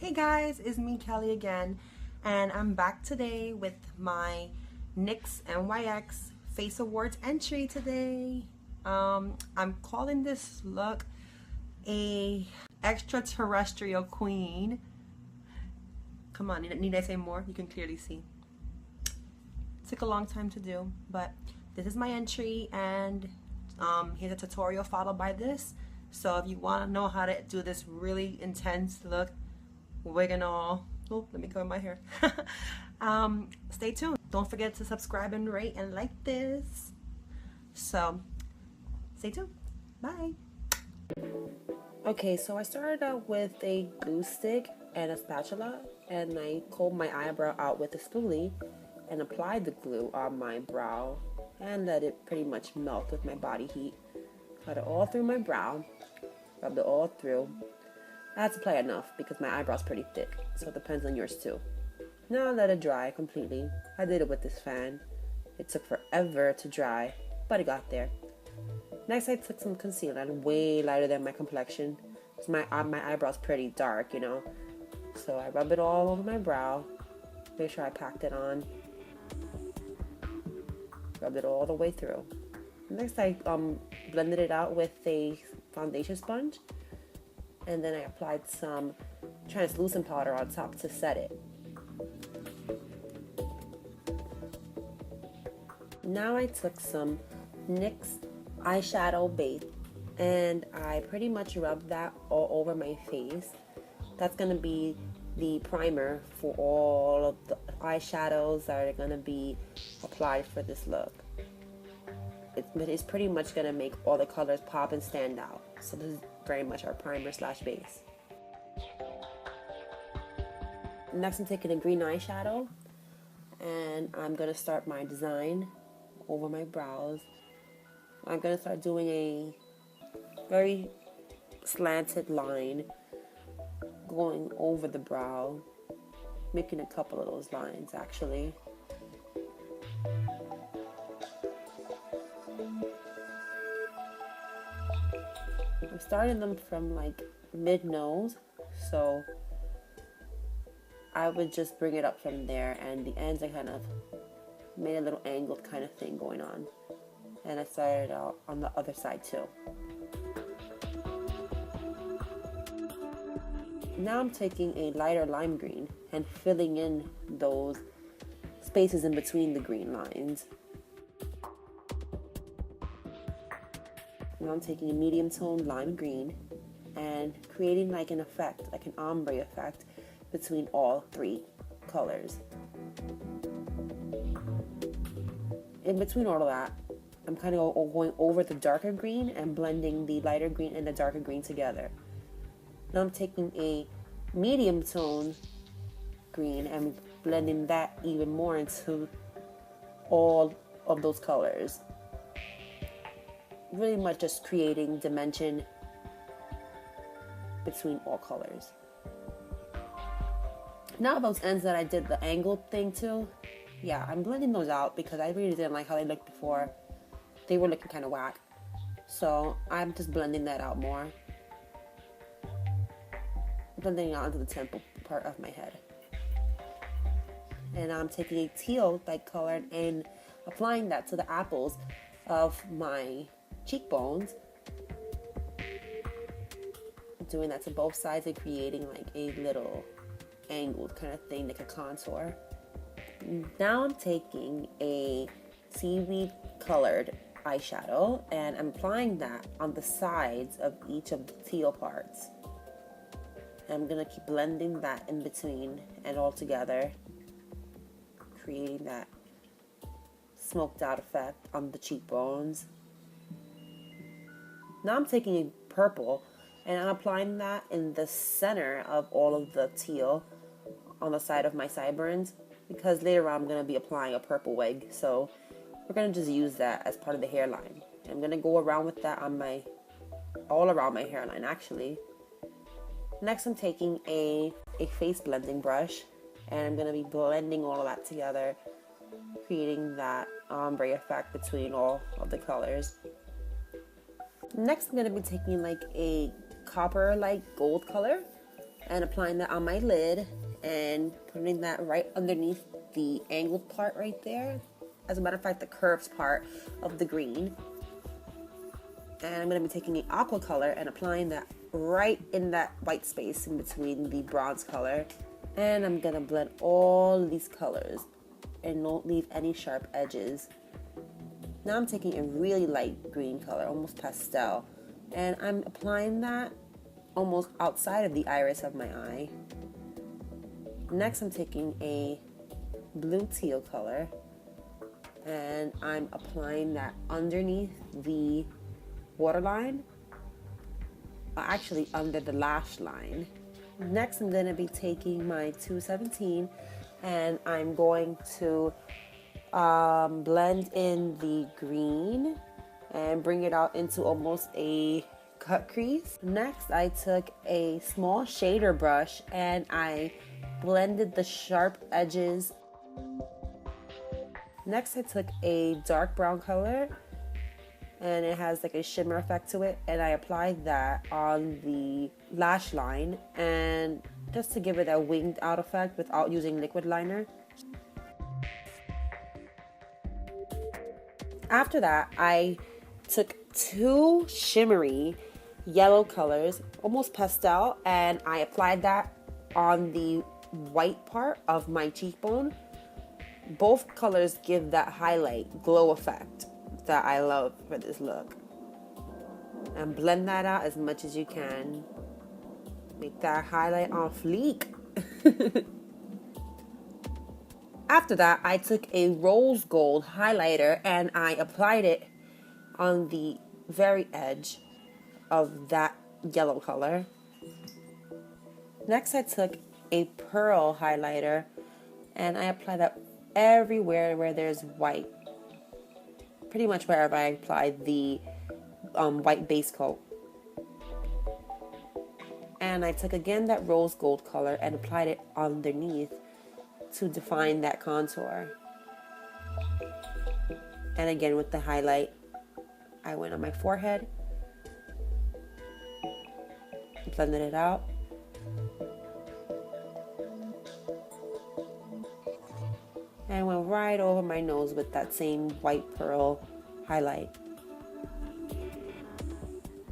Hey guys, it's me Kelly again, and I'm back today with my NYX NYX Face Awards entry today. I'm calling this look a extraterrestrial queen. Come on, need I say more? You can clearly see. Took a long time to do, but this is my entry, and here's a tutorial followed by this. So if you want to know how to do this really intense look, wig and all, oh, let me cover my hair. Stay tuned. Don't forget to subscribe and rate and like this. So stay tuned. Bye. Okay, so I started out with a glue stick and a spatula, and I combed my eyebrow out with a spoolie and applied the glue on my brow and let it pretty much melt with my body heat. Got it all through my brow, rubbed it all through. I had to apply enough because my eyebrow's pretty thick, so it depends on yours too. Now I let it dry completely. I did it with this fan. It took forever to dry, but it got there. Next I took some concealer, way lighter than my complexion. My eyebrow's pretty dark, you know. So I rub it all over my brow. Make sure I packed it on. Rub it all the way through. Next I blended it out with a foundation sponge. And then I applied some translucent powder on top to set it. Now I took some NYX eyeshadow base and I pretty much rubbed that all over my face. That's going to be the primer for all of the eyeshadows that are going to be applied for this look. It's pretty much going to make all the colors pop and stand out. So this is very much our primer slash base. Next I'm taking a green eyeshadow and I'm going to start my design over my brows. I'm going to start doing a very slanted line going over the brow, making a couple of those lines actually. I'm starting them from like mid-nose, so I would just bring it up from there, and the ends I kind of made a little angled kind of thing going on, and I started out on the other side too. Now I'm taking a lighter lime green and filling in those spaces in between the green lines. Now I'm taking a medium toned lime green and creating like an effect, like an ombre effect between all three colors. In between all of that, I'm kind of going over the darker green and blending the lighter green and the darker green together. Now I'm taking a medium tone green and blending that even more into all of those colors. Really much just creating dimension between all colors. Now those ends that I did the angled thing to, yeah, I'm blending those out because I really didn't like how they looked before. They were looking kind of whack. So I'm just blending that out more. Blending it out into the temple part of my head. And I'm taking a teal like color and applying that to the apples of my cheekbones, doing that to both sides and creating like a little angled kind of thing, like a contour. Now I'm taking a seaweed colored eyeshadow and I'm applying that on the sides of each of the teal parts. And I'm gonna keep blending that in between and all together, creating that smoked out effect on the cheekbones. Now I'm taking a purple and I'm applying that in the center of all of the teal on the side of my sideburns, because later on I'm going to be applying a purple wig, so we're going to just use that as part of the hairline. I'm going to go around with that on all around my hairline actually. Next I'm taking a face blending brush and I'm going to be blending all of that together, creating that ombre effect between all of the colors. Next I'm going to be taking like a copper like gold color and applying that on my lid and putting that right underneath the angled part right there. As a matter of fact, the curved part of the green. And I'm going to be taking the aqua color and applying that right in that white space in between the bronze color. And I'm going to blend all these colors and don't leave any sharp edges. Now I'm taking a really light green color, almost pastel, and I'm applying that almost outside of the iris of my eye. Next, I'm taking a blue teal color and I'm applying that underneath the waterline, actually under the lash line. Next, I'm going to be taking my 217 and I'm going to blend in the green and bring it out into almost a cut crease. Next, I took a small shader brush and I blended the sharp edges. Next, I took a dark brown color and it has like a shimmer effect to it, and I applied that on the lash line, and just to give it a winged out effect without using liquid liner. After that, I took two shimmery yellow colors, almost pastel, and I applied that on the white part of my cheekbone. Both colors give that highlight glow effect that I love for this look. And blend that out as much as you can. Make that highlight on fleek. After that, I took a rose gold highlighter and I applied it on the very edge of that yellow color. Next, I took a pearl highlighter and I applied that everywhere where there's white. Pretty much wherever I applied the white base coat. And I took again that rose gold color and applied it underneath to define that contour. And again with the highlight, I went on my forehead, blended it out, and went right over my nose with that same white pearl highlight.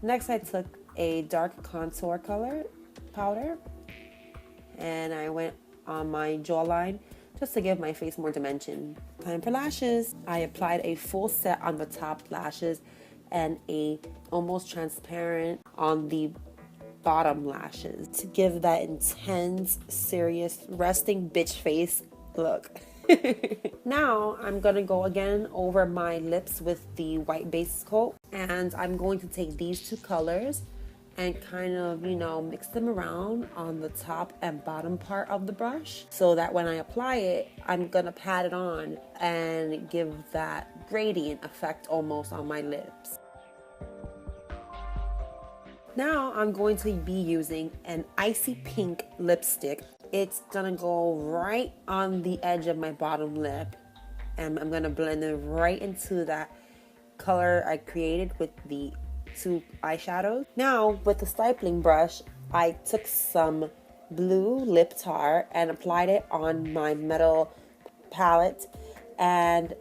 Next, I took a dark contour color powder and I went on my jawline just to give my face more dimension. Time for lashes. I applied a full set on the top lashes and a almost transparent on the bottom lashes to give that intense, serious, resting bitch face look. Now I'm gonna go again over my lips with the white base coat, and I'm going to take these two colors and kind of, mix them around on the top and bottom part of the brush so that when I apply it, I'm gonna pat it on and give that gradient effect almost on my lips. Now I'm going to be using an icy pink lipstick. It's gonna go right on the edge of my bottom lip, and I'm gonna blend it right into that color I created with the two eyeshadows. Now with the stippling brush, I took some blue lip tar and applied it on my metal palette, and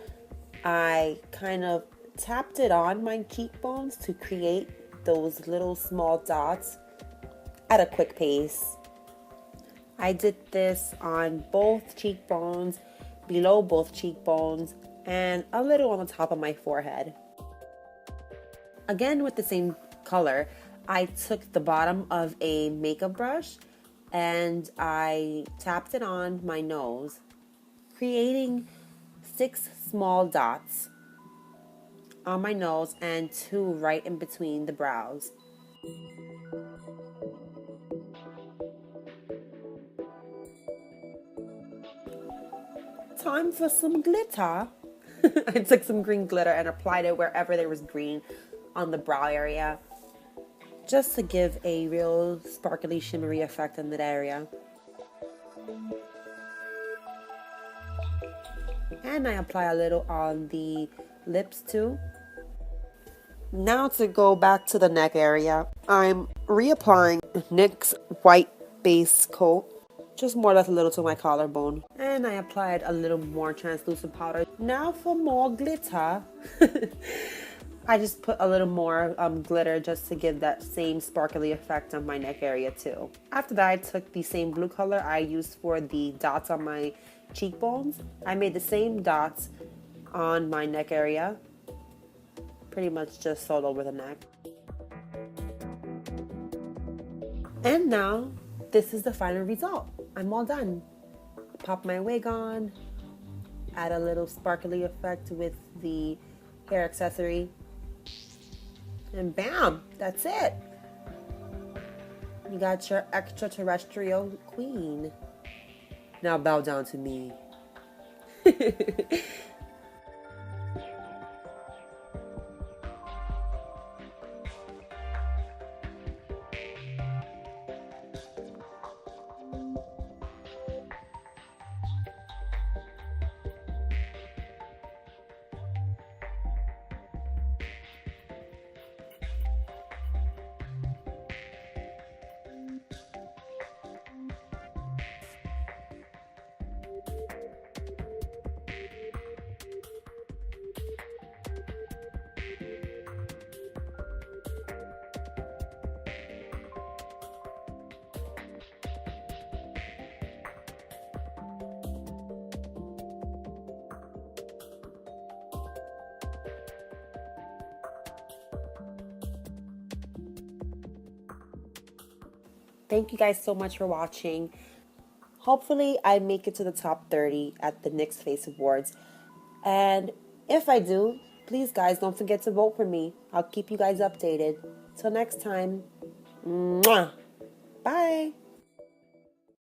I kind of tapped it on my cheekbones to create those little small dots at a quick pace. I did this on both cheekbones, below both cheekbones, and a little on the top of my forehead. Again with the same color, I took the bottom of a makeup brush and I tapped it on my nose, creating 6 small dots on my nose and 2 right in between the brows. Time for some glitter. I took some green glitter and applied it wherever there was green on the brow area, just to give a real sparkly, shimmery effect in that area. And I apply a little on the lips too. Now to go back to the neck area, I'm reapplying NYX white base coat, just more or less a little to my collarbone. And I applied a little more translucent powder. Now for more glitter. I just put a little more glitter just to give that same sparkly effect on my neck area too. After that, I took the same blue color I used for the dots on my cheekbones. I made the same dots on my neck area, pretty much just all over the neck. And now, this is the final result. I'm all done. Pop my wig on, add a little sparkly effect with the hair accessory, and bam, that's it. You got your extraterrestrial queen. Now bow down to me. Thank you guys so much for watching. Hopefully I make it to the top 30 at the NYX Face Awards. And if I do, please guys don't forget to vote for me. I'll keep you guys updated. Till next time. Mwah. Bye.